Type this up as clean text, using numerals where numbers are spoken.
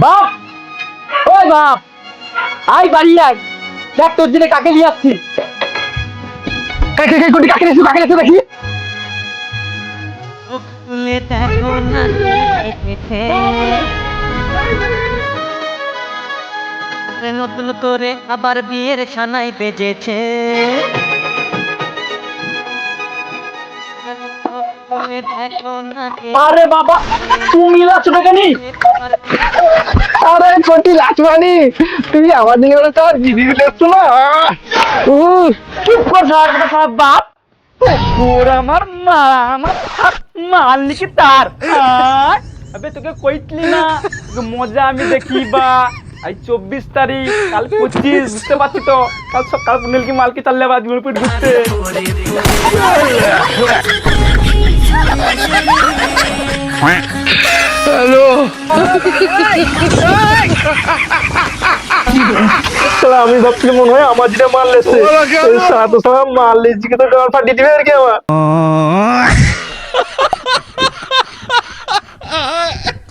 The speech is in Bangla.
বাপ, ওই বাপ, আই বাড়ি আই, দেখ তোর জন্য কাকে নিয়ে আসছি। কাকে দেখি। তুলে দেখো না এসেছে নতুন করে আবার বিয়ের সানাই বেজেছে। তুলে দেখো না আরে বাবা, তুমি লাচ বেগানি। আরে কোটি লাচমানি, তুমি আমার দিকে বলে তোমার দিদি দেখছো না? চুপ কর সব বাপ। তোর আমার মা, আমার মাল লিখে তার। আবে তোকে কইতলি না তোকে মজা আমি দেখি বা। আজ 24 তারিখ, কাল 25, বুঝতে পারছি তো। কাল সকাল পুনেল কি মালকে চাললে বাজ গুড়পুর ঘুরতে। হ্যালো, আমি ভাবছি মনে হয় আমার যেটা মাল লেছে সারা তো সারা মাল লেছি তো ডর ফাটিয়ে দিবে আর কি আমার।